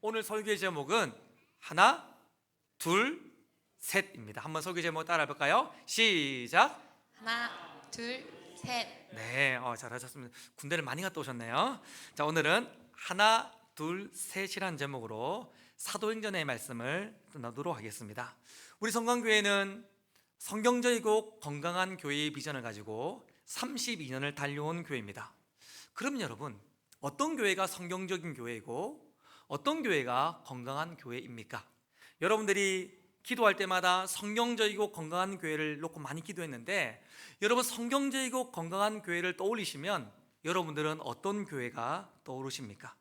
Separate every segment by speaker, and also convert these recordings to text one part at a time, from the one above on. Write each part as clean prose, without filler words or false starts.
Speaker 1: 오늘 설교의 제목은 하나, 둘, 셋입니다. 한번 설교 제목 따라 해볼까요? 시작.
Speaker 2: 하나, 둘, 셋.
Speaker 1: 네, 잘하셨습니다. 군대를 많이 갔다 오셨네요. 자, 오늘은 하나, 둘, 셋이라는 제목으로 사도행전의 말씀을 나누도록 하겠습니다. 우리 성광교회는 성경적이고 건강한 교회의 비전을 가지고 32년을 달려온 교회입니다. 그럼 여러분, 어떤 교회가 성경적인 교회이고 어떤 교회가 건강한 교회입니까? 여러분들이 기도할 때마다 성경적이고 건강한 교회를 놓고 많이 기도했는데, 여러분 성경적이고 건강한 교회를 떠올리시면 여러분들은 어떤 교회가 떠오르십니까?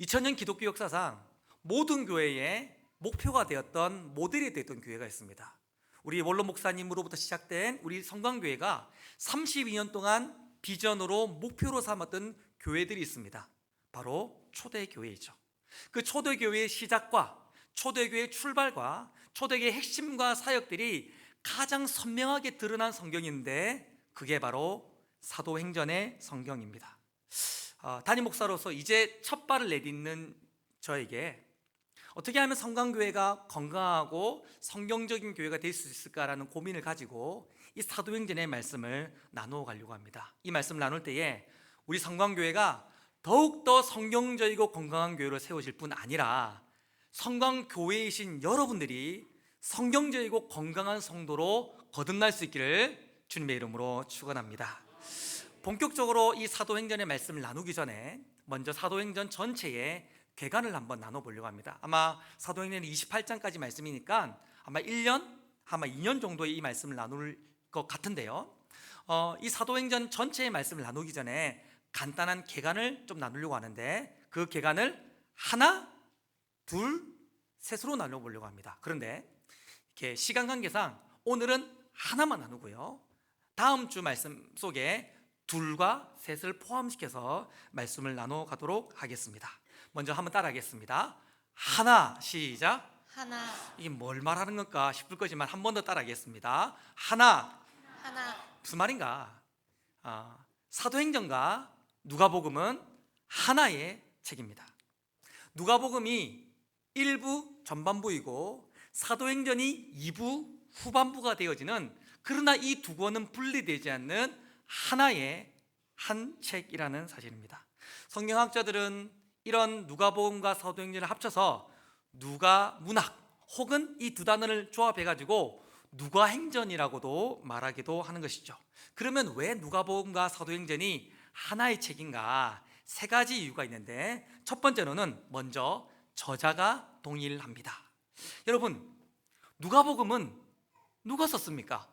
Speaker 1: 2000년 기독교 역사상 모든 교회의 목표가 되었던, 모델이 되었던 교회가 있습니다. 우리 원로 목사님으로부터 시작된 우리 성광교회가 32년 동안 비전으로 목표로 삼았던 교회들이 있습니다. 바로 초대교회이죠. 그 초대교회의 시작과 초대교회의 출발과 초대교회의 핵심과 사역들이 가장 선명하게 드러난 성경인데, 그게 바로 사도행전의 성경입니다. 담임 목사로서 이제 첫 발을 내딛는 저에게 어떻게 하면 성광교회가 건강하고 성경적인 교회가 될 수 있을까라는 고민을 가지고 이 사도행전의 말씀을 나누어 가려고 합니다. 이 말씀을 나눌 때에 우리 성광교회가 더욱더 성경적이고 건강한 교회로 세워질 뿐 아니라 성광교회이신 여러분들이 성경적이고 건강한 성도로 거듭날 수 있기를 주님의 이름으로 축원합니다. 본격적으로 이 사도행전의 말씀을 나누기 전에 먼저 사도행전 전체의 개관을 한번 나눠보려고 합니다. 아마 사도행전 28장까지 말씀이니까 아마 1년, 아마 2년 정도의 이 말씀을 나눌 것 같은데요. 이 사도행전 전체의 말씀을 나누기 전에 간단한 개관을 좀 나누려고 하는데, 그 개관을 하나, 둘, 셋으로 나눠보려고 합니다. 그런데 이렇게 시간 관계상 오늘은 하나만 나누고요, 다음 주 말씀 속에 둘과 셋을 포함시켜서 말씀을 나눠 가도록 하겠습니다. 먼저 한번 따라하겠습니다. 하나, 시작.
Speaker 2: 하나,
Speaker 1: 이게 뭘 말하는 건가 싶을 거지만 한 번 더 따라하겠습니다. 하나.
Speaker 2: 하나.
Speaker 1: 무슨 말인가? 사도행전과 누가복음은 하나의 책입니다. 누가복음이 1부 전반부이고 사도행전이 2부 후반부가 되어지는, 그러나 이 두 권은 분리되지 않는 하나의 한 책이라는 사실입니다. 성경학자들은 이런 누가복음과 사도행전을 합쳐서 누가문학 혹은 이 두 단어를 조합해가지고 누가행전이라고도 말하기도 하는 것이죠. 그러면 왜 누가복음과 사도행전이 하나의 책인가? 세 가지 이유가 있는데, 첫 번째로는 먼저 저자가 동일합니다. 여러분, 누가복음은 누가 썼습니까?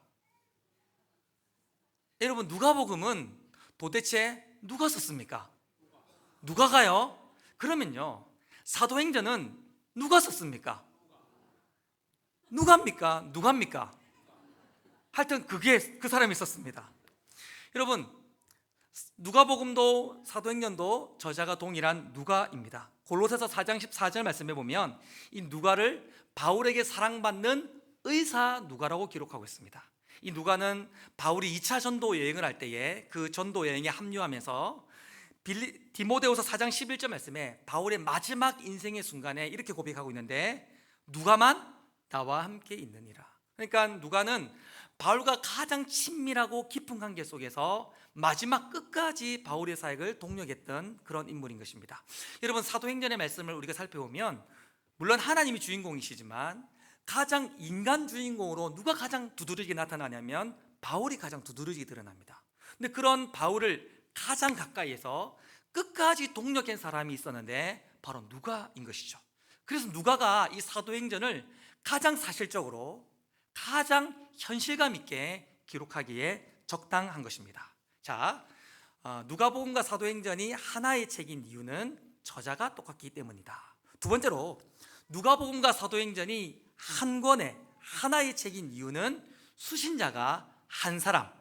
Speaker 1: 여러분, 누가복음은 도대체 누가 썼습니까? 누가가요? 그러면요, 사도행전은 누가 썼습니까? 누가입니까? 누가입니까? 하여튼 그게 그 사람이 썼습니다. 여러분, 누가복음도 사도행전도 저자가 동일한 누가입니다. 골로새서 4장 14절 말씀해 보면 이 누가를 바울에게 사랑받는 의사 누가라고 기록하고 있습니다. 이 누가는 바울이 2차 전도 여행을 할 때에 그 전도 여행에 합류하면서 디모데후서 4장 11절 말씀에 바울의 마지막 인생의 순간에 이렇게 고백하고 있는데, 누가만 나와 함께 있느니라. 그러니까 누가는 바울과 가장 친밀하고 깊은 관계 속에서 마지막 끝까지 바울의 사역을 동력했던 그런 인물인 것입니다. 여러분, 사도행전의 말씀을 우리가 살펴보면 물론 하나님이 주인공이시지만 가장 인간 주인공으로 누가 가장 두드러지게 나타나냐면 바울이 가장 두드러지게 드러납니다. 근데 그런 바울을 가장 가까이에서 끝까지 동력한 사람이 있었는데 바로 누가인 것이죠. 그래서 누가가 이 사도행전을 가장 사실적으로 가장 현실감 있게 기록하기에 적당한 것입니다. 자, 누가복음과 사도행전이 하나의 책인 이유는 저자가 똑같기 때문이다. 두 번째로, 누가복음과 사도행전이 한 권의 하나의 책인 이유는 수신자가 한 사람,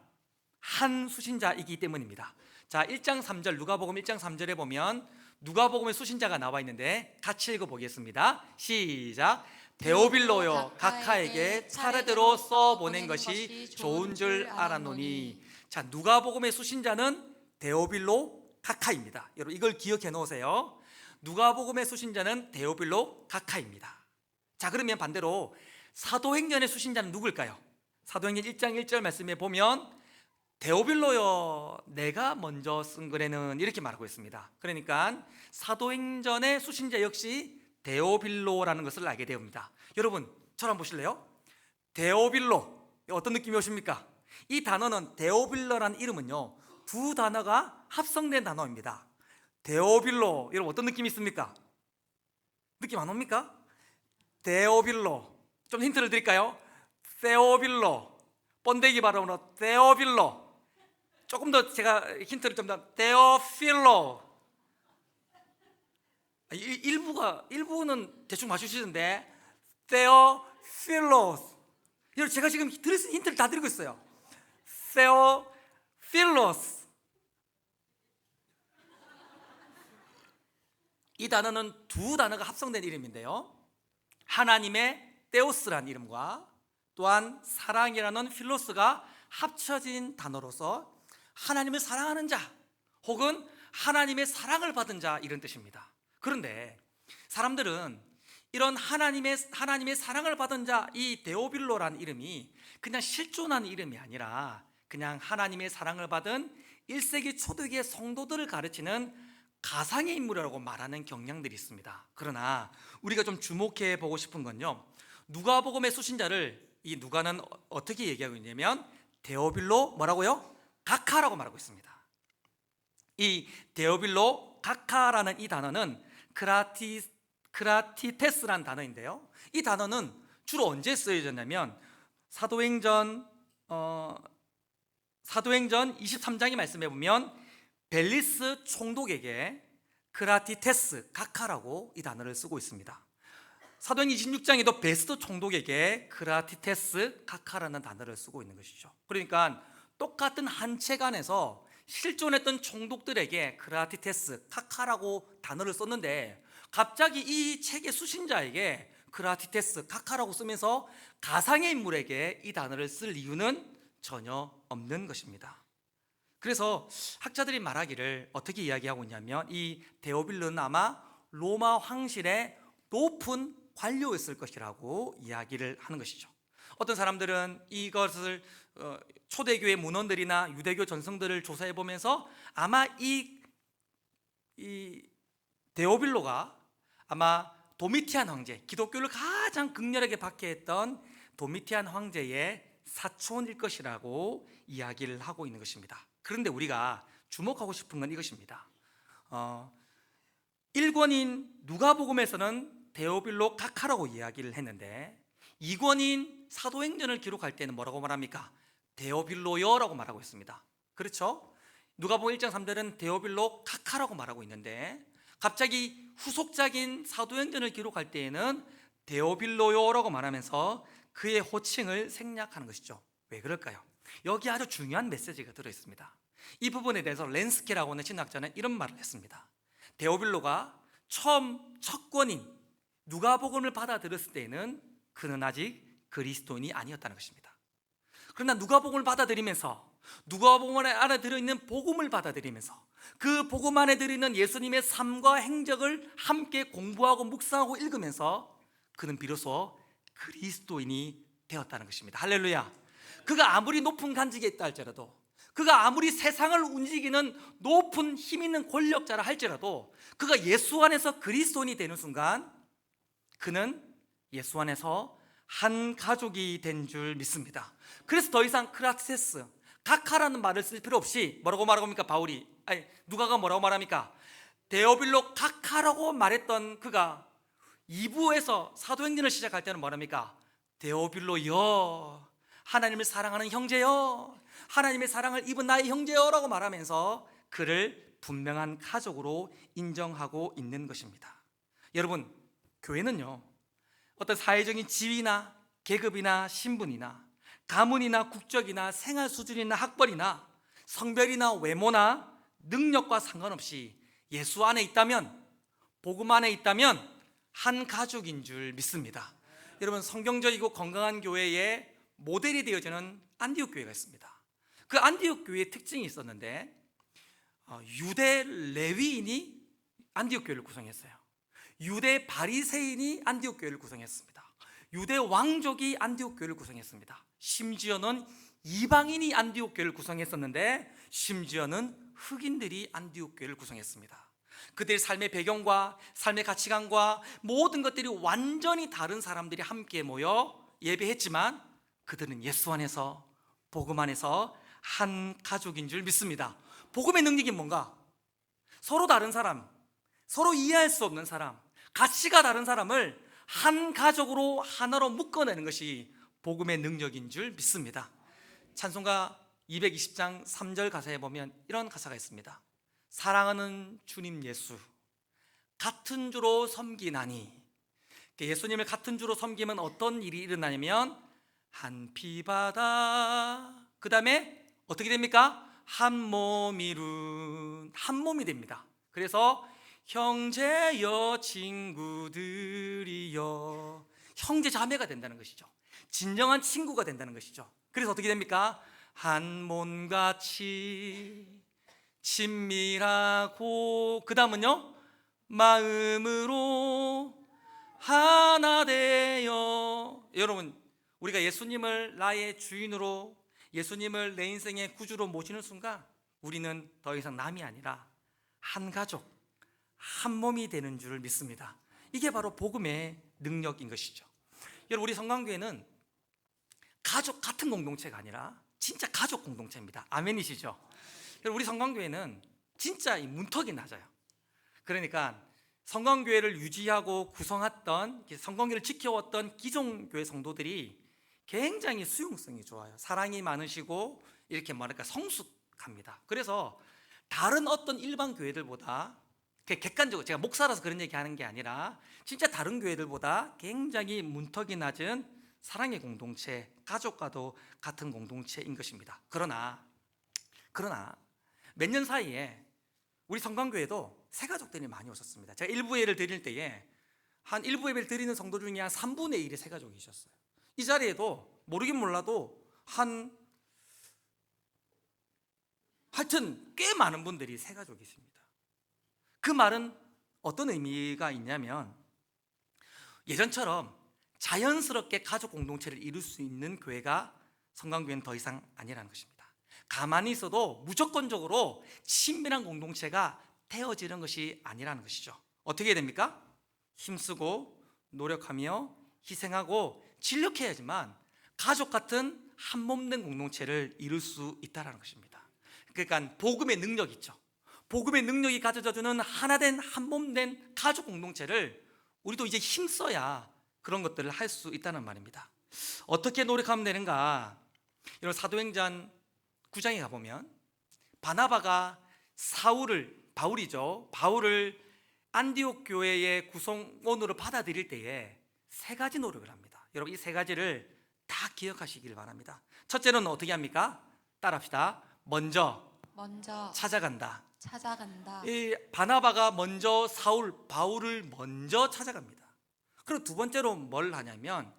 Speaker 1: 한 수신자이기 때문입니다. 자, 1장 3절, 누가복음 1장 3절에 보면 누가복음의 수신자가 나와 있는데 같이 읽어보겠습니다. 시작. 데오빌로요, 각하에게 차례대로 써보낸 것이 좋은 줄 알았노니. 자, 누가복음의 수신자는 데오빌로 각하입니다. 여러분, 이걸 기억해 놓으세요. 누가복음의 수신자는 데오빌로 가카입니다. 자, 그러면 반대로 사도행전의 수신자는 누굴까요? 사도행전 1장 1절 말씀에 보면 데오빌로여 내가 먼저 쓴 글에는 이렇게 말하고 있습니다. 그러니까 사도행전의 수신자 역시 데오빌로라는 것을 알게 됩니다. 여러분 저를 한번 보실래요? 데오빌로 어떤 느낌이 오십니까? 이 단어는 데오빌로라는 이름은요 두 단어가 합성된 단어입니다. 데오빌로 여러분 어떤 느낌이 있습니까? 느낌 안 옵니까? 데오빌로 좀 힌트를 드릴까요? 데오빌로 번데기 발음으로 데오빌로 조금 더 제가 힌트를 좀 더 데오필로 일부는 대충 맞추시는데 데오필로스 여러분 제가 지금 드릴 수 있는 힌트를 다 드리고 있어요. 데오필로스 이 단어는 두 단어가 합성된 이름인데요 하나님의 데오스라는 이름과 또한 사랑이라는 필로스가 합쳐진 단어로서 하나님을 사랑하는 자 혹은 하나님의 사랑을 받은 자 이런 뜻입니다. 그런데 사람들은 이런 하나님의 사랑을 받은 자 이 데오빌로라는 이름이 그냥 실존한 이름이 아니라 그냥 하나님의 사랑을 받은 1세기 초대기의 성도들을 가르치는 가상의 인물이라고 말하는 경향들이 있습니다. 그러나 우리가 좀 주목해 보고 싶은 건요 누가복음의 수신자를 이 누가는 어떻게 얘기하고 있냐면 데오빌로 뭐라고요? 가카라고 말하고 있습니다. 이 데오빌로 가카라는 이 단어는 크라티테스라는 단어인데요 이 단어는 주로 언제 쓰여졌냐면 사도행전 23장의 말씀에 보면 벨리스 총독에게 크라티테스 가카라고 이 단어를 쓰고 있습니다. 사도행전 26장에도 베스트 총독에게 크라티테스 가카라는 단어를 쓰고 있는 것이죠. 그러니까 똑같은 한 책 안에서 실존했던 총독들에게 크라티테스 카카라고 단어를 썼는데 갑자기 이 책의 수신자에게 크라티테스 카카라고 쓰면서 가상의 인물에게 이 단어를 쓸 이유는 전혀 없는 것입니다. 그래서 학자들이 말하기를 어떻게 이야기하고 있냐면 이 데오빌로는 아마 로마 황실의 높은 관료였을 것이라고 이야기를 하는 것이죠. 어떤 사람들은 이것을 초대교회 문헌들이나 유대교 전성들을 조사해 보면서 아마 이 데오빌로가 아마 도미티안 황제, 기독교를 가장 극렬하게 박해했던 도미티안 황제의 사촌일 것이라고 이야기를 하고 있는 것입니다. 그런데 우리가 주목하고 싶은 건 이것입니다. 1권인 누가복음에서는 데오빌로 가카라고 이야기를 했는데 2권인 사도행전을 기록할 때는 뭐라고 말합니까? 데오빌로여라고 말하고 있습니다. 그렇죠? 누가복음 1장 3절은 데오빌로 가카라고 말하고 있는데 갑자기 후속작인 사도행전을 기록할 때에는 데오빌로여라고 말하면서 그의 호칭을 생략하는 것이죠. 왜 그럴까요? 여기 아주 중요한 메시지가 들어있습니다. 이 부분에 대해서 렌스케라고 하는 신학자는 이런 말을 했습니다. 데오빌로가 첫 권인 누가복음을 받아들였을 때에는 그는 아직 그리스도인이 아니었다는 것입니다. 그러나 누가복음을 받아들이면서 누가복음 안에 들어있는 복음을 받아들이면서 그 복음 안에 들어있는 예수님의 삶과 행적을 함께 공부하고 묵상하고 읽으면서 그는 비로소 그리스도인이 되었다는 것입니다. 할렐루야. 그가 아무리 높은 간직에 있다 할지라도 그가 아무리 세상을 움직이는 높은 힘 있는 권력자라 할지라도 그가 예수 안에서 그리스도인이 되는 순간 그는 예수 안에서 한 가족이 된 줄 믿습니다. 그래서 더 이상 크라티테스 가카라는 말을 쓸 필요 없이 뭐라고 말합니까? 누가가 뭐라고 말합니까? 데오빌로 가카라고 말했던 그가 2부에서 사도행전을 시작할 때는 뭐랍니까? 데오빌로여 하나님을 사랑하는 형제여 하나님의 사랑을 입은 나의 형제여라고 말하면서 그를 분명한 가족으로 인정하고 있는 것입니다. 여러분 교회는요 어떤 사회적인 지위나 계급이나 신분이나 가문이나 국적이나 생활 수준이나 학벌이나 성별이나 외모나 능력과 상관없이 예수 안에 있다면 복음 안에 있다면 한 가족인 줄 믿습니다. 여러분 성경적이고 건강한 교회의 모델이 되어지는 안디옥 교회가 있습니다. 그 안디옥 교회의 특징이 있었는데 유대 레위인이 안디옥 교회를 구성했어요. 유대 바리새인이 안디옥 교회를 구성했습니다. 유대 왕족이 안디옥 교회를 구성했습니다. 심지어는 이방인이 안디옥 교회를 구성했었는데, 심지어는 흑인들이 안디옥 교회를 구성했습니다. 그들의 삶의 배경과 삶의 가치관과 모든 것들이 완전히 다른 사람들이 함께 모여 예배했지만, 그들은 예수 안에서, 복음 안에서 한 가족인 줄 믿습니다. 복음의 능력이 뭔가? 서로 다른 사람, 서로 이해할 수 없는 사람, 가치가 다른 사람을 한 가족으로 하나로 묶어내는 것이 복음의 능력인 줄 믿습니다. 찬송가 220장 3절 가사에 보면 이런 가사가 있습니다. 사랑하는 주님 예수, 같은 주로 섬기나니. 예수님을 같은 주로 섬기면 어떤 일이 일어나냐면, 한 피바다, 그 다음에 어떻게 됩니까? 한 몸이룬, 한 몸이 됩니다. 그래서 형제여 친구들이여, 형제 자매가 된다는 것이죠. 진정한 친구가 된다는 것이죠. 그래서 어떻게 됩니까? 한 몸같이 친밀하고, 그 다음은요, 마음으로 하나 되어. 여러분, 우리가 예수님을 나의 주인으로, 예수님을 내 인생의 구주로 모시는 순간, 우리는 더 이상 남이 아니라 한 가족, 한 몸이 되는 줄 믿습니다. 이게 바로 복음의 능력인 것이죠. 여러분, 우리 성강교회는 가족 같은 공동체가 아니라 진짜 가족 공동체입니다. 아멘이시죠? 여러분, 우리 성강교회는 진짜 이 문턱이 낮아요. 그러니까 성강교회를 유지하고 구성했던, 성강교회를 지켜왔던 기존교회 성도들이 굉장히 수용성이 좋아요. 사랑이 많으시고, 이렇게 말할까, 성숙합니다. 그래서 다른 어떤 일반 교회들보다, 객관적으로 제가 목사라서 그런 얘기 하는 게 아니라 진짜 다른 교회들보다 굉장히 문턱이 낮은 사랑의 공동체, 가족과도 같은 공동체인 것입니다. 그러나 몇 년 사이에 우리 성강교회도 새 가족들이 많이 오셨습니다. 제가 일부 예배를 드릴 때에 한 일부 예배를 드리는 성도 중에 한 3분의 1이 새 가족이셨어요. 이 자리에도 모르긴 몰라도 하여튼 꽤 많은 분들이 새 가족이십니다. 그 말은 어떤 의미가 있냐면, 예전처럼 자연스럽게 가족 공동체를 이룰 수 있는 교회가 성강교회는 더 이상 아니라는 것입니다. 가만히 있어도 무조건적으로 친밀한 공동체가 되어지는 것이 아니라는 것이죠. 어떻게 해야 됩니까? 힘쓰고 노력하며 희생하고 진력해야지만 가족 같은 한 몸 된 공동체를 이룰 수 있다는 것입니다. 그러니까 복음의 능력 있죠. 복음의 능력이 가져다주는 하나된 한 몸 된 가족 공동체를 우리도 이제 힘써야 그런 것들을 할 수 있다는 말입니다. 어떻게 노력하면 되는가? 여러분, 사도행전 9장에 가보면 바나바가 바울을 안디옥 교회의 구성원으로 받아들일 때에 세 가지 노력을 합니다. 여러분, 이 세 가지를 다 기억하시길 바랍니다. 첫째는 어떻게 합니까? 따라합시다. 먼저 찾아간다. 이 바나바가 먼저 바울을 먼저 찾아갑니다. 그리고 두 번째로 뭘 하냐면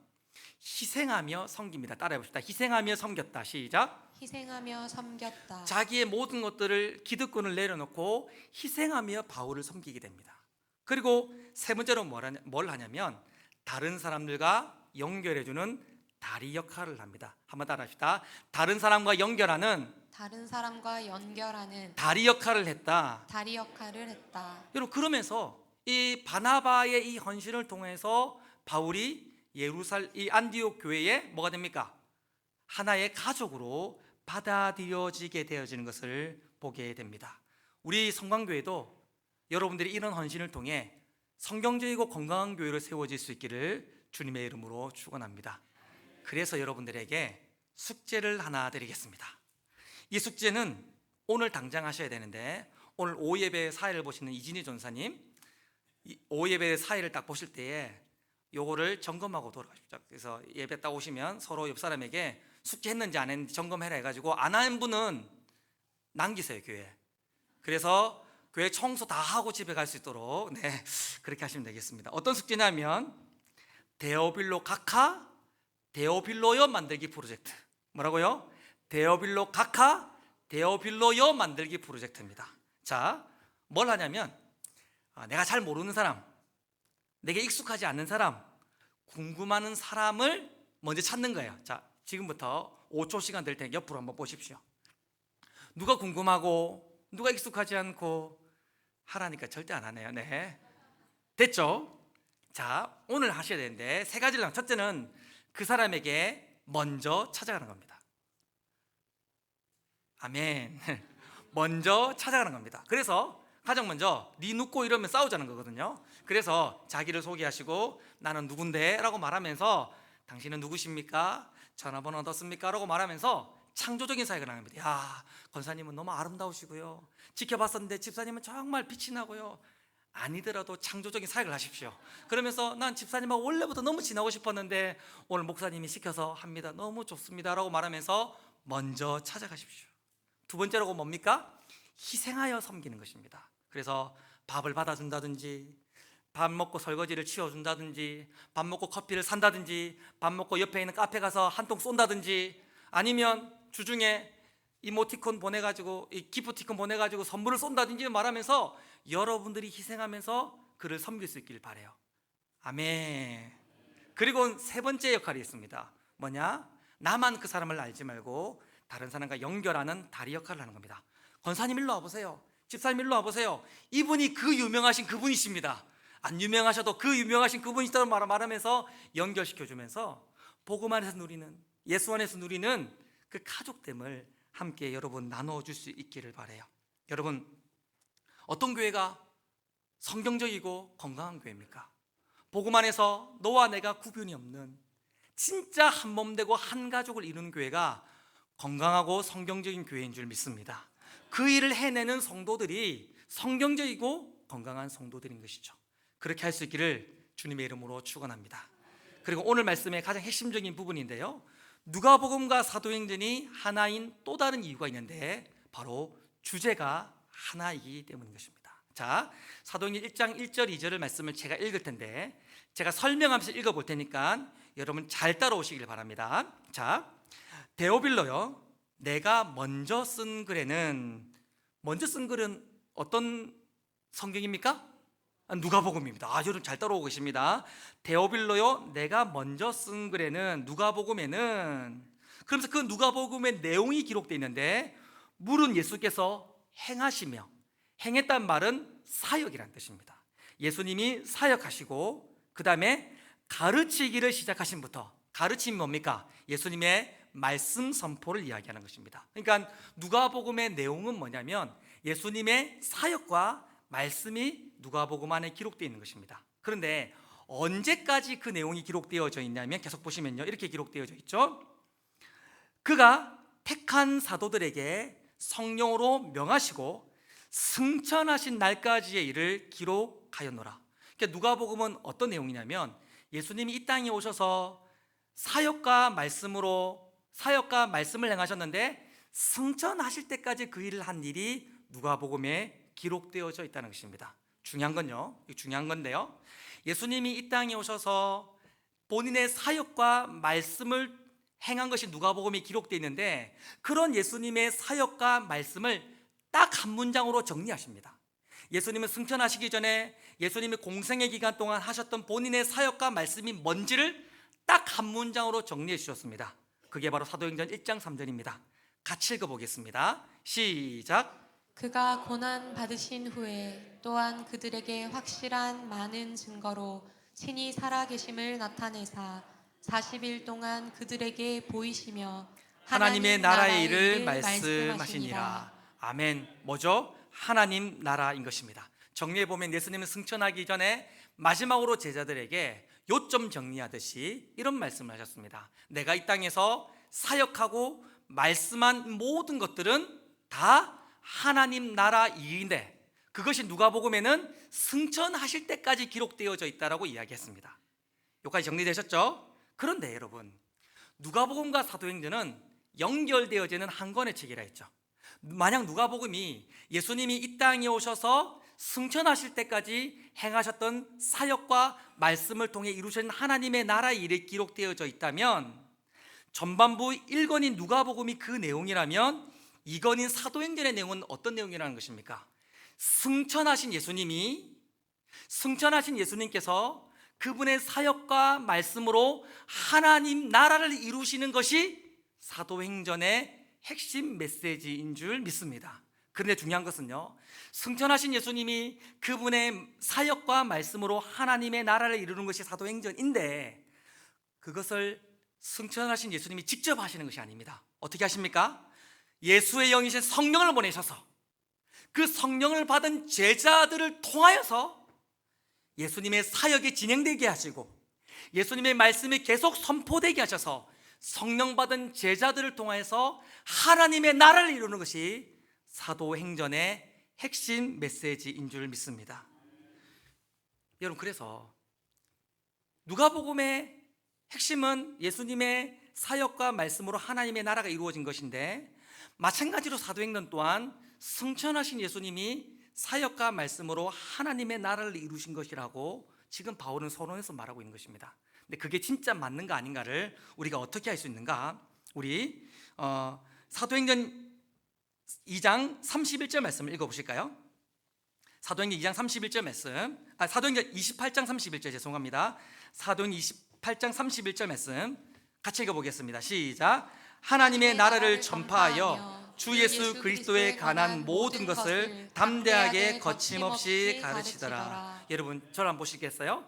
Speaker 1: 희생하며 섬깁니다. 따라해봅시다. 희생하며 섬겼다. 시작.
Speaker 2: 희생하며 섬겼다.
Speaker 1: 자기의 모든 것들을, 기득권을 내려놓고 희생하며 바울을 섬기게 됩니다. 그리고 세 번째로 뭘 하냐면 다른 사람들과 연결해주는 다리 역할을 합니다. 한번 따라합시다. 다른 사람과 연결하는 다리 역할을 했다. 여러분, 그러면서 이 바나바의 이 헌신을 통해서 바울이 이 안디옥 교회에 뭐가 됩니까? 하나의 가족으로 받아들여지게 되어지는 것을 보게 됩니다. 우리 성광교회도 여러분들이 이런 헌신을 통해 성경적이고 건강한 교회로 세워질 수 있기를 주님의 이름으로 축원합니다. 그래서 여러분들에게 숙제를 하나 드리겠습니다. 이 숙제는 오늘 당장 하셔야 되는데, 오늘 오예배 사회를 보시는 이진희 전사님, 오예배 사회를 딱 보실 때에 요거를 점검하고 돌아가십시오. 그래서 예배 딱 오시면 서로 옆 사람에게 숙제했는지 안 했는지 점검해라 해가지고, 안 한 분은 남기세요, 교회. 그래서 교회 청소 다 하고 집에 갈 수 있도록 그렇게 하시면 되겠습니다. 어떤 숙제냐면 데오빌로 각하 데오빌로여 만들기 프로젝트. 뭐라고요? 데오빌로 각하 데오빌로여 만들기 프로젝트입니다. 자, 뭘 하냐면 내가 잘 모르는 사람, 내게 익숙하지 않는 사람, 궁금하는 사람을 먼저 찾는 거예요. 자, 지금부터 5초 시간 될 테니 옆으로 한번 보십시오. 누가 궁금하고 누가 익숙하지 않고 하라니까 절대 안 하네요. 네, 됐죠? 자, 오늘 하셔야 되는데 세 가지를 하면, 첫째는 그 사람에게 먼저 찾아가는 겁니다. 아멘. 먼저 찾아가는 겁니다. 그래서 가장 먼저 네 눕고 이러면 싸우자는 거거든요. 그래서 자기를 소개하시고 나는 누군데? 라고 말하면서 당신은 누구십니까? 전화번호 어떻습니까? 라고 말하면서 창조적인 사역을 하는 겁니다. 야, 권사님은 너무 아름다우시고요, 지켜봤었는데 집사님은 정말 빛이 나고요. 아니더라도 창조적인 사역을 하십시오. 그러면서 난 집사님하고 원래부터 너무 지나고 싶었는데 오늘 목사님이 시켜서 합니다. 너무 좋습니다. 라고 말하면서 먼저 찾아가십시오. 두 번째로가 뭡니까? 희생하여 섬기는 것입니다. 그래서 밥을 받아준다든지, 밥 먹고 설거지를 치워준다든지, 밥 먹고 커피를 산다든지, 밥 먹고 옆에 있는 카페 가서 한 통 쏜다든지, 아니면 주중에 이모티콘 보내가지고, 이 기프티콘 보내가지고 선물을 쏜다든지 말하면서 여러분들이 희생하면서 그를 섬길 수 있길 바라요. 아멘. 그리고 세 번째 역할이 있습니다. 뭐냐? 나만 그 사람을 알지 말고 다른 사람과 연결하는 다리 역할을 하는 겁니다. 권사님 일로 와보세요. 집사님 일로 와보세요. 이분이 그 유명하신 그분이십니다. 안 유명하셔도 그 유명하신 그분이시다고 말하면서 연결시켜주면서 복음 안에서 누리는, 예수 안에서 누리는 그 가족됨을 함께 여러분 나눠줄 수 있기를 바라요. 여러분, 어떤 교회가 성경적이고 건강한 교회입니까? 복음 안에서 너와 내가 구분이 없는 진짜 한 몸 되고 한 가족을 이루는 교회가 건강하고 성경적인 교회인 줄 믿습니다. 그 일을 해내는 성도들이 성경적이고 건강한 성도들인 것이죠. 그렇게 할 수 있기를 주님의 이름으로 축원합니다. 그리고 오늘 말씀의 가장 핵심적인 부분인데요, 누가복음과 사도행전이 하나인 또 다른 이유가 있는데 바로 주제가 하나이기 때문인 것입니다. 자, 사도행전 1장 1절 2절을 말씀을 제가 읽을 텐데 제가 설명하면서 읽어볼 테니까 여러분 잘 따라오시길 바랍니다. 자, 데오빌로요, 내가 먼저 쓴 글에는, 먼저 쓴 글은 어떤 성경입니까? 누가복음입니다. 여러분 잘 따라오고 계십니다. 데오빌로요, 내가 먼저 쓴 글에는, 누가복음에는, 그러면서 그 누가복음의 내용이 기록되어 있는데 물은 예수께서 행하시며, 행했단 말은 사역이란 뜻입니다. 예수님이 사역하시고 그 다음에 가르치기를 시작하신부터, 가르침이 뭡니까? 예수님의 말씀 선포를 이야기하는 것입니다. 그러니까 누가복음의 내용은 뭐냐면 예수님의 사역과 말씀이 누가복음 안에 기록되어 있는 것입니다. 그런데 언제까지 그 내용이 기록되어져 있냐면 계속 보시면요, 이렇게 기록되어져 있죠. 그가 택한 사도들에게 성령으로 명하시고 승천하신 날까지의 일을 기록하였노라. 그러니까 누가복음은 어떤 내용이냐면 예수님이 이 땅에 오셔서 사역과 말씀을 행하셨는데 승천하실 때까지 그 일을 한 일이 누가복음에 기록되어져 있다는 것입니다. 중요한 건데요, 예수님이 이 땅에 오셔서 본인의 사역과 말씀을 행한 것이 누가복음에 기록되어 있는데 그런 예수님의 사역과 말씀을 딱 한 문장으로 정리하십니다. 예수님은 승천하시기 전에 예수님이 공생의 기간 동안 하셨던 본인의 사역과 말씀이 뭔지를 딱 한 문장으로 정리해 주셨습니다. 그게 바로 사도행전 1장 3절입니다. 같이 읽어보겠습니다. 시작.
Speaker 2: 그가 고난 받으신 후에 또한 그들에게 확실한 많은 증거로 친히 살아계심을 나타내사 40일 동안 그들에게 보이시며
Speaker 1: 하나님의 나라의 일을 말씀하시니라. 아멘. 뭐죠? 하나님 나라인 것입니다. 정리해보면 예수님은 승천하기 전에 마지막으로 제자들에게 요점 정리하듯이 이런 말씀을 하셨습니다. 내가 이 땅에서 사역하고 말씀한 모든 것들은 다 하나님 나라 일인데 그것이 누가복음에는 승천하실 때까지 기록되어져 있다라고 이야기했습니다. 여기까지 정리되셨죠? 그런데 여러분, 누가복음과 사도행전은 연결되어지는 한 권의 책이라 했죠. 만약 누가복음이 예수님이 이 땅에 오셔서 승천하실 때까지 행하셨던 사역과 말씀을 통해 이루신 하나님의 나라의 일이 기록되어져 있다면 전반부 1권인 누가복음이 그 내용이라면 2권인 사도행전의 내용은 어떤 내용이라는 것입니까? 승천하신 예수님이 승천하신 예수님께서 그분의 사역과 말씀으로 하나님 나라를 이루시는 것이 사도행전의 핵심 메시지인 줄 믿습니다. 그런데 중요한 것은요, 승천하신 예수님이 그분의 사역과 말씀으로 하나님의 나라를 이루는 것이 사도행전인데, 그것을 승천하신 예수님이 직접 하시는 것이 아닙니다. 어떻게 하십니까? 예수의 영이신 성령을 보내셔서 그 성령을 받은 제자들을 통하여서 예수님의 사역이 진행되게 하시고, 예수님의 말씀이 계속 선포되게 하셔서 성령 받은 제자들을 통해서 하나님의 나라를 이루는 것이 사도행전의 핵심 메시지인 줄 믿습니다. 여러분, 그래서 누가복음의 핵심은 예수님의 사역과 말씀으로 하나님의 나라가 이루어진 것인데, 마찬가지로 사도행전 또한 승천하신 예수님이 사역과 말씀으로 하나님의 나라를 이루신 것이라고 지금 바울은 서론에서 말하고 있는 것입니다. 근데 그게 진짜 맞는가 아닌가를 우리가 어떻게 할 수 있는가? 우리 사도행전 2장 31절 말씀을 읽어보실까요? 사도행전 2장 31절 말씀, 사도행전 28장 31절, 죄송합니다. 사도행전 28장 31절 말씀 같이 읽어보겠습니다. 시작. 하나님의 나라를 전파하여 주 예수 그리스도에 관한 모든 것을 담대하게 거침없이 가르치더라. 여러분, 저를 한번 보시겠어요?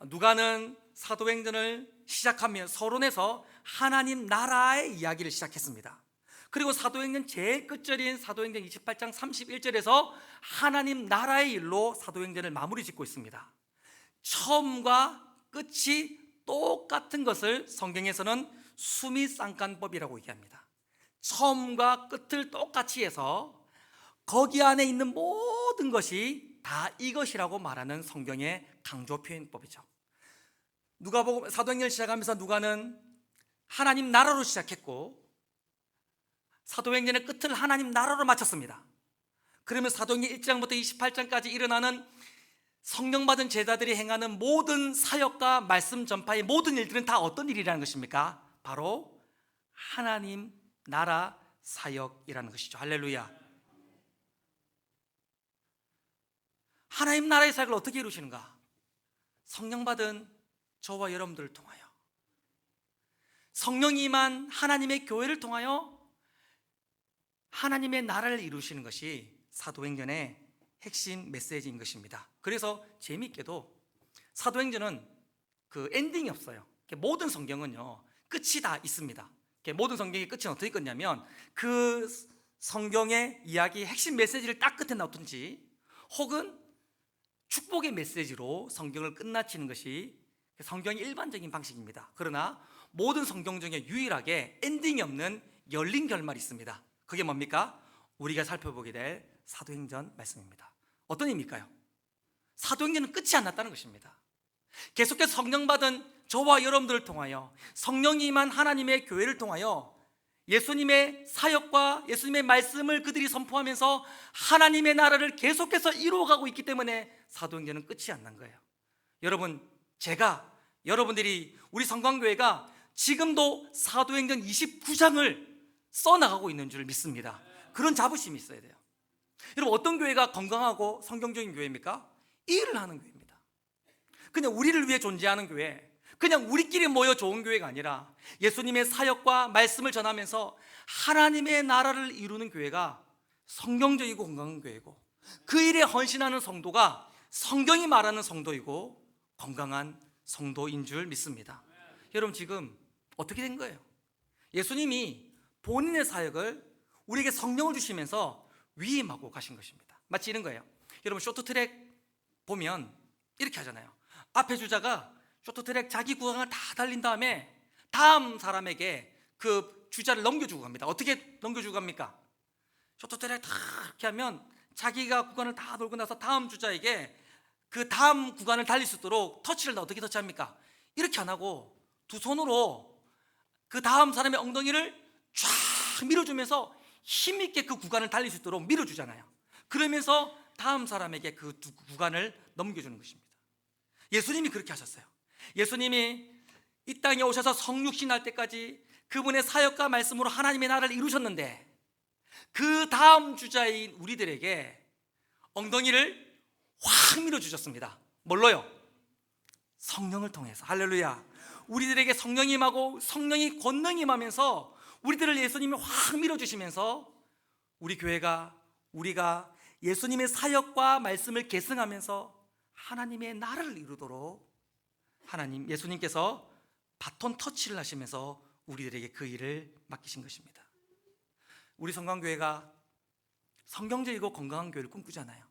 Speaker 1: 누가는 사도행전을 시작하며 서론에서 하나님 나라의 이야기를 시작했습니다. 그리고 사도행전 제일 끝절인 사도행전 28장 31절에서 하나님 나라의 일로 사도행전을 마무리 짓고 있습니다. 처음과 끝이 똑같은 것을 성경에서는 수미쌍간법이라고 얘기합니다. 처음과 끝을 똑같이 해서 거기 안에 있는 모든 것이 다 이것이라고 말하는 성경의 강조 표현법이죠. 누가복음 사도행전을 시작하면서 누가는 하나님 나라로 시작했고, 사도행전의 끝을 하나님 나라로 마쳤습니다. 그러면 사도행전 1장부터 28장까지 일어나는 성령 받은 제자들이 행하는 모든 사역과 말씀 전파의 모든 일들은 다 어떤 일이라는 것입니까? 바로 하나님 나라 사역이라는 것이죠. 할렐루야. 하나님 나라의 사역을 어떻게 이루시는가? 성령 받은 저와 여러분들을 통하여, 성령이 임한 하나님의 교회를 통하여 하나님의 나라를 이루시는 것이 사도행전의 핵심 메시지인 것입니다. 그래서 재미있게도 사도행전은 그 엔딩이 없어요. 모든 성경은요, 끝이 다 있습니다. 모든 성경의 끝은 어떻게 끝냐면, 그 성경의 이야기의 핵심 메시지를 딱 끝에 놔둔지, 혹은 축복의 메시지로 성경을 끝마치는 것이 성경의 일반적인 방식입니다. 그러나 모든 성경 중에 유일하게 엔딩이 없는 열린 결말이 있습니다. 그게 뭡니까? 우리가 살펴보게 될 사도행전 말씀입니다. 어떤 의미일까요? 사도행전은 끝이 안 났다는 것입니다. 계속해서 성령 받은 저와 여러분들을 통하여, 성령이 임한 하나님의 교회를 통하여 예수님의 사역과 예수님의 말씀을 그들이 선포하면서 하나님의 나라를 계속해서 이루어가고 있기 때문에 사도행전은 끝이 안 난 거예요. 여러분, 여러분들이 우리 성광교회가 지금도 사도행전 29장을 써나가고 있는 줄 믿습니다. 그런 자부심이 있어야 돼요. 여러분, 어떤 교회가 건강하고 성경적인 교회입니까? 일을 하는 교회입니다. 그냥 우리를 위해 존재하는 교회, 그냥 우리끼리 모여 좋은 교회가 아니라 예수님의 사역과 말씀을 전하면서 하나님의 나라를 이루는 교회가 성경적이고 건강한 교회고, 그 일에 헌신하는 성도가 성경이 말하는 성도이고 건강한 성도인 줄 믿습니다. 여러분, 지금 어떻게 된 거예요? 예수님이 본인의 사역을 우리에게 성령을 주시면서 위임하고 가신 것입니다. 마치 이런 거예요. 여러분, 쇼트트랙 보면 이렇게 하잖아요. 앞에 주자가 쇼트트랙 자기 구간을 다 달린 다음에 다음 사람에게 그 주자를 넘겨주고 갑니다. 어떻게 넘겨주고 갑니까? 쇼트트랙 다 이렇게 하면 자기가 구간을 다 돌고 나서 다음 주자에게 그 다음 구간을 달릴 수 있도록 터치를 어떻게 터치합니까? 이렇게 안 하고 두 손으로 그 다음 사람의 엉덩이를 쫙 밀어주면서 힘있게 그 구간을 달릴 수 있도록 밀어주잖아요. 그러면서 다음 사람에게 그 구간을 넘겨주는 것입니다. 예수님이 그렇게 하셨어요. 예수님이 이 땅에 오셔서 성육신 할 때까지 그분의 사역과 말씀으로 하나님의 나라를 이루셨는데, 그 다음 주자인 우리들에게 엉덩이를 확 밀어주셨습니다. 뭘로요? 성령을 통해서. 할렐루야. 우리들에게 성령이 임하고 성령이 권능이 임하면서 우리들을 예수님이 확 밀어주시면서 우리 교회가, 우리가 예수님의 사역과 말씀을 계승하면서 하나님의 나라를 이루도록 예수님께서 바톤 터치를 하시면서 우리들에게 그 일을 맡기신 것입니다. 우리 성광교회가 성경적이고 건강한 교회를 꿈꾸잖아요.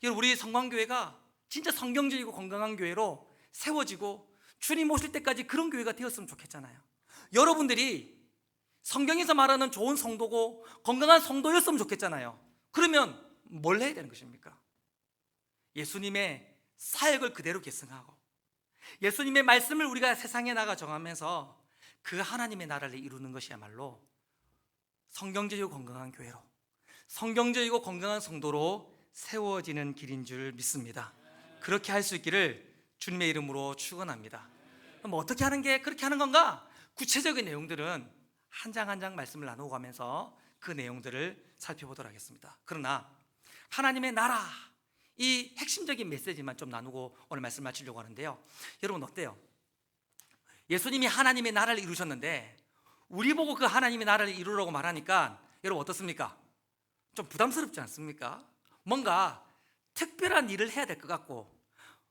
Speaker 1: 여러분, 우리 성광교회가 진짜 성경적이고 건강한 교회로 세워지고 주님 오실 때까지 그런 교회가 되었으면 좋겠잖아요. 여러분들이 성경에서 말하는 좋은 성도고 건강한 성도였으면 좋겠잖아요. 그러면 뭘 해야 되는 것입니까? 예수님의 사역을 그대로 계승하고 예수님의 말씀을 우리가 세상에 나가 정하면서 그 하나님의 나라를 이루는 것이야말로 성경적이고 건강한 교회로, 성경적이고 건강한 성도로 세워지는 길인 줄 믿습니다. 그렇게 할 수 있기를 주님의 이름으로 축원합니다. 그럼 어떻게 하는 게 그렇게 하는 건가? 구체적인 내용들은 한 장 한 장 말씀을 나누고 가면서 그 내용들을 살펴보도록 하겠습니다. 그러나 하나님의 나라, 이 핵심적인 메시지만 좀 나누고 오늘 말씀 마치려고 하는데요. 여러분 어때요? 예수님이 하나님의 나라를 이루셨는데 우리 보고 그 하나님의 나라를 이루라고 말하니까 여러분 어떻습니까? 좀 부담스럽지 않습니까? 뭔가 특별한 일을 해야 될 것 같고,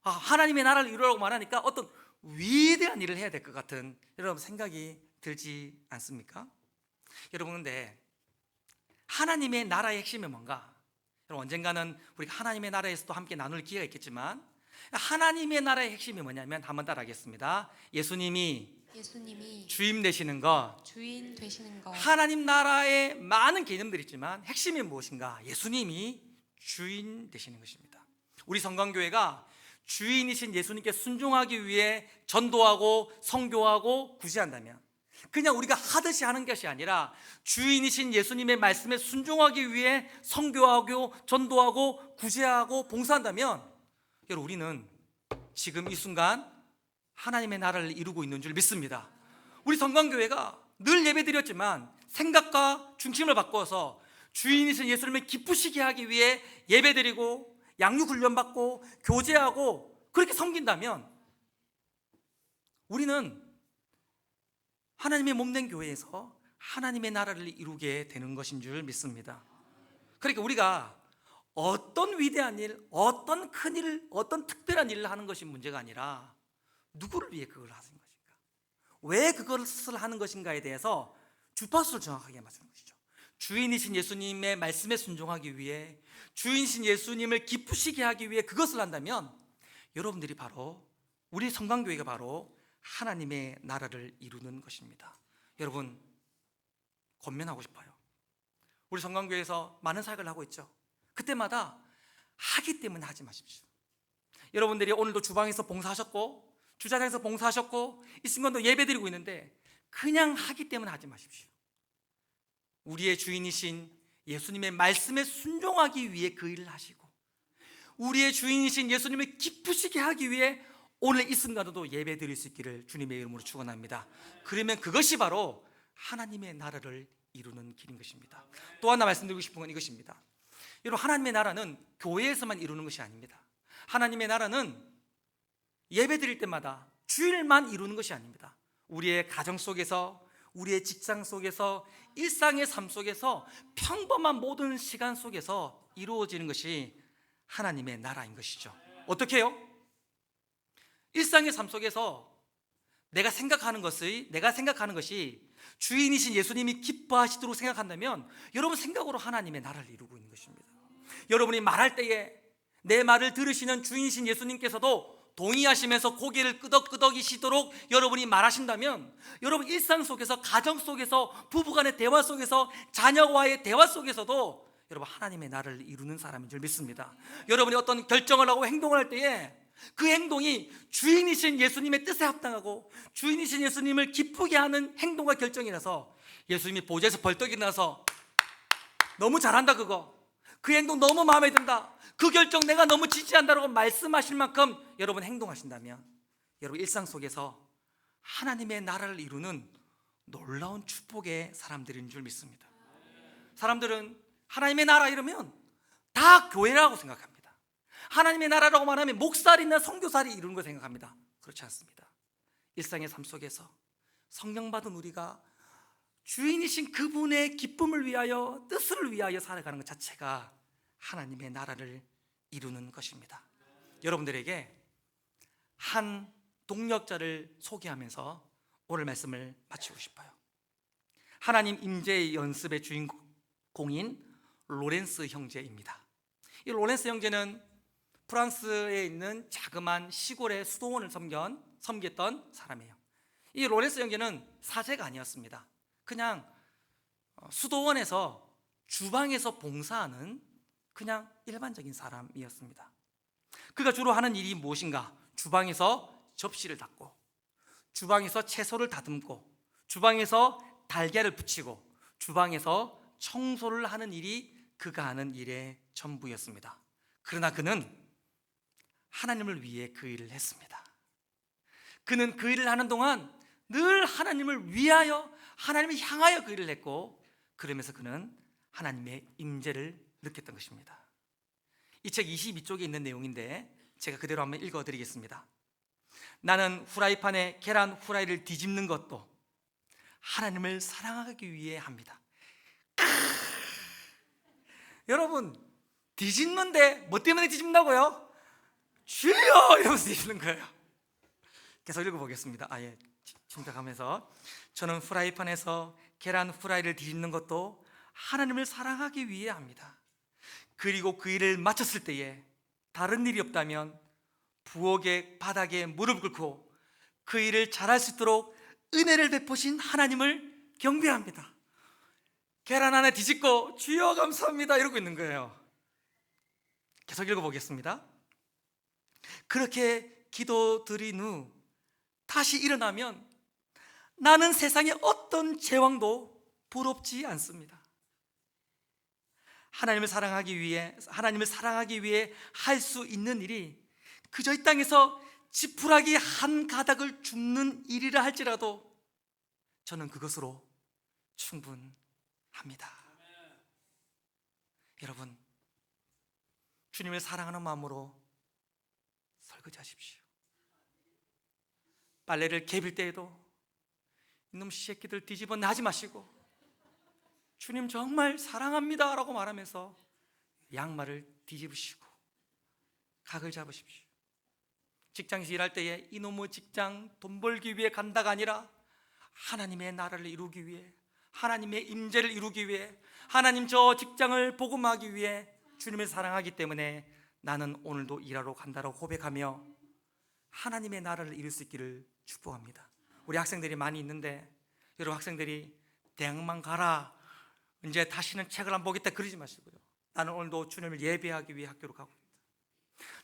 Speaker 1: 하나님의 나라를 이루라고 말하니까 어떤 위대한 일을 해야 될 것 같은 여러분 생각이 들지 않습니까? 여러분, 근데 하나님의 나라의 핵심이 뭔가? 여러분, 언젠가는 우리가 하나님의 나라에서도 함께 나눌 기회가 있겠지만 하나님의 나라의 핵심이 뭐냐면 한번 따라하겠습니다. 예수님이 주인 되시는 것.
Speaker 2: 주인 되시는 것.
Speaker 1: 하나님 나라의 많은 개념들이 있지만 핵심이 무엇인가? 예수님이 주인 되시는 것입니다. 우리 성광교회가 주인이신 예수님께 순종하기 위해 전도하고 선교하고 구제한다면, 그냥 우리가 하듯이 하는 것이 아니라 주인이신 예수님의 말씀에 순종하기 위해 선교하고 전도하고 구제하고 봉사한다면, 여러분, 우리는 지금 이 순간 하나님의 나라를 이루고 있는 줄 믿습니다. 우리 성광교회가 늘 예배드렸지만 생각과 중심을 바꿔서 주인이신 예수님을 기쁘시게 하기 위해 예배드리고 양육훈련받고 교제하고 그렇게 섬긴다면 우리는 하나님의 몸된 교회에서 하나님의 나라를 이루게 되는 것인 줄 믿습니다. 그러니까 우리가 어떤 위대한 일, 어떤 큰 일, 어떤 특별한 일을 하는 것이 문제가 아니라 누구를 위해 그걸 하는 것인가, 왜 그것을 하는 것인가에 대해서 주파수를 정확하게 맞추는 것이죠. 주인이신 예수님의 말씀에 순종하기 위해, 주인이신 예수님을 기쁘시게 하기 위해 그것을 한다면 여러분들이 바로, 우리 성광교회가 바로 하나님의 나라를 이루는 것입니다. 여러분, 권면하고 싶어요. 우리 성광교회에서 많은 사역을 하고 있죠. 그때마다 하기 때문에 하지 마십시오. 여러분들이 오늘도 주방에서 봉사하셨고 주차장에서 봉사하셨고 이 순간도 예배드리고 있는데 그냥 하기 때문에 하지 마십시오. 우리의 주인이신 예수님의 말씀에 순종하기 위해 그 일을 하시고, 우리의 주인이신 예수님을 기쁘시게 하기 위해 오늘 이 순간에도 예배드릴 수 있기를 주님의 이름으로 축원합니다. 그러면 그것이 바로 하나님의 나라를 이루는 길인 것입니다. 또 하나 말씀드리고 싶은 건 이것입니다. 여러분, 하나님의 나라는 교회에서만 이루는 것이 아닙니다. 하나님의 나라는 예배드릴 때마다 주일만 이루는 것이 아닙니다. 우리의 가정 속에서, 우리의 직장 속에서, 일상의 삶 속에서, 평범한 모든 시간 속에서 이루어지는 것이 하나님의 나라인 것이죠. 어떻게 해요? 일상의 삶 속에서 내가 생각하는 것이 주인이신 예수님이 기뻐하시도록 생각한다면 여러분 생각으로 하나님의 나라를 이루고 있는 것입니다. 여러분이 말할 때에 내 말을 들으시는 주인이신 예수님께서도 동의하시면서 고개를 끄덕끄덕이시도록 여러분이 말하신다면, 여러분 일상 속에서, 가정 속에서, 부부간의 대화 속에서, 자녀와의 대화 속에서도 여러분 하나님의 나라를 이루는 사람인 줄 믿습니다. 여러분이 어떤 결정을 하고 행동을 할 때에 그 행동이 주인이신 예수님의 뜻에 합당하고 주인이신 예수님을 기쁘게 하는 행동과 결정이라서 예수님이 보좌에서 벌떡 일어나서 너무 잘한다, 그 행동 너무 마음에 든다, 그 결정 내가 너무 지지한다라고 말씀하실 만큼 여러분 행동하신다면 여러분 일상 속에서 하나님의 나라를 이루는 놀라운 축복의 사람들인 줄 믿습니다. 사람들은 하나님의 나라 이러면 다 교회라고 생각합니다. 하나님의 나라라고 말하면 목살이나 선교사를 이루는 걸 생각합니다. 그렇지 않습니다. 일상의 삶 속에서 성령 받은 우리가 주인이신 그분의 기쁨을 위하여, 뜻을 위하여 살아가는 것 자체가 하나님의 나라를 이루는 것입니다. 여러분들에게 한 동력자를 소개하면서 오늘 말씀을 마치고 싶어요. 하나님 임재의 연습의 주인공인 로렌스 형제입니다. 이 로렌스 형제는 프랑스에 있는 자그마한 시골의 수도원을 섬겼던 사람이에요. 이 로렌스 형제는 사제가 아니었습니다. 그냥 수도원에서 주방에서 봉사하는 그냥 일반적인 사람이었습니다. 그가 주로 하는 일이 무엇인가? 주방에서 접시를 닦고, 주방에서 채소를 다듬고, 주방에서 달걀을 붙이고, 주방에서 청소를 하는 일이 그가 하는 일의 전부였습니다. 그러나 그는 하나님을 위해 그 일을 했습니다. 그는 그 일을 하는 동안 늘 하나님을 위하여, 하나님을 향하여 그 일을 했고, 그러면서 그는 하나님의 임재를 느꼈던 것입니다. 이 책 22쪽에 있는 내용인데 제가 그대로 한번 읽어드리겠습니다. 나는 후라이팬에 계란 후라이를 뒤집는 것도 하나님을 사랑하기 위해 합니다. 여러분, 뒤집는데 뭐 때문에 뒤집는다고요? 주여! 이러면서 뒤집는 거예요. 계속 읽어보겠습니다. 침착하면서, 저는 후라이팬에서 계란 후라이를 뒤집는 것도 하나님을 사랑하기 위해 합니다. 그리고 그 일을 마쳤을 때에 다른 일이 없다면 부엌의 바닥에 무릎 꿇고 그 일을 잘할 수 있도록 은혜를 베푸신 하나님을 경배합니다. 계란 하나 뒤집고 주여 감사합니다 이러고 있는 거예요. 계속 읽어보겠습니다. 그렇게 기도드린 후 다시 일어나면 나는 세상의 어떤 제왕도 부럽지 않습니다. 하나님을 사랑하기 위해 할 수 있는 일이 그저 이 땅에서 지푸라기 한 가닥을 줍는 일이라 할지라도 저는 그것으로 충분합니다. 여러분, 주님을 사랑하는 마음으로 설거지하십시오. 빨래를 개빌 때에도 이놈 새끼들 뒤집어내 하지 마시고 주님 정말 사랑합니다 라고 말하면서 양말을 뒤집으시고 각을 잡으십시오. 직장에서 일할 때에 이놈의 직장 돈 벌기 위해 간다가 아니라 하나님의 나라를 이루기 위해, 하나님의 임재를 이루기 위해, 하나님 저 직장을 복음하기 위해 주님을 사랑하기 때문에 나는 오늘도 일하러 간다고 고백하며 하나님의 나라를 이룰 수 있기를 축복합니다. 우리 학생들이 많이 있는데, 여러분 학생들이 대학만 가라, 이제 다시는 책을 안 보겠다 그러지 마시고요. 나는 오늘도 주님을 예배하기 위해 학교로 가고 있다.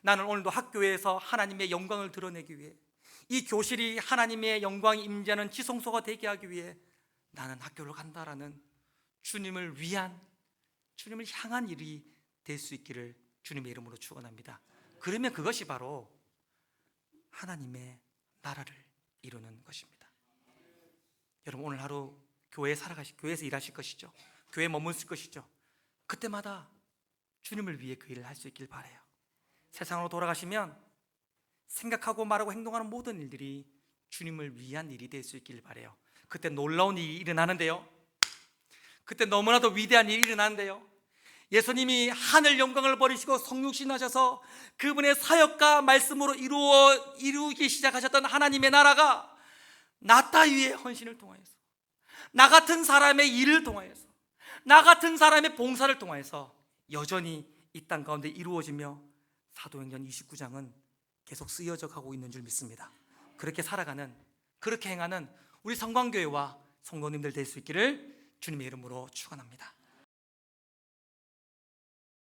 Speaker 1: 나는 오늘도 학교에서 하나님의 영광을 드러내기 위해, 이 교실이 하나님의 영광이 임재하는 지성소가 되게 하기 위해 나는 학교를 간다라는 주님을 위한, 주님을 향한 일이 될 수 있기를 주님의 이름으로 축원합니다. 그러면 그것이 바로 하나님의 나라를 이루는 것입니다. 여러분, 오늘 하루 교회에서 일하실 것이죠. 교회에 머무실 것이죠. 그때마다 주님을 위해 그 일을 할 수 있길 바라요. 세상으로 돌아가시면 생각하고 말하고 행동하는 모든 일들이 주님을 위한 일이 될 수 있길 바라요. 그때 놀라운 일이 일어나는데요, 그때 너무나도 위대한 일이 일어나는데요, 예수님이 하늘 영광을 버리시고 성육신하셔서 그분의 사역과 말씀으로 이루기 시작하셨던 하나님의 나라가 나 따위의 헌신을 통하여서, 나 같은 사람의 일을 통하여서, 나 같은 사람의 봉사를 통하여서 여전히 이 땅 가운데 이루어지며 사도행전 29장은 계속 쓰여져 가고 있는 줄 믿습니다. 그렇게 살아가는, 그렇게 행하는 우리 성광교회와 성도님들 될 수 있기를 주님의 이름으로 축원합니다.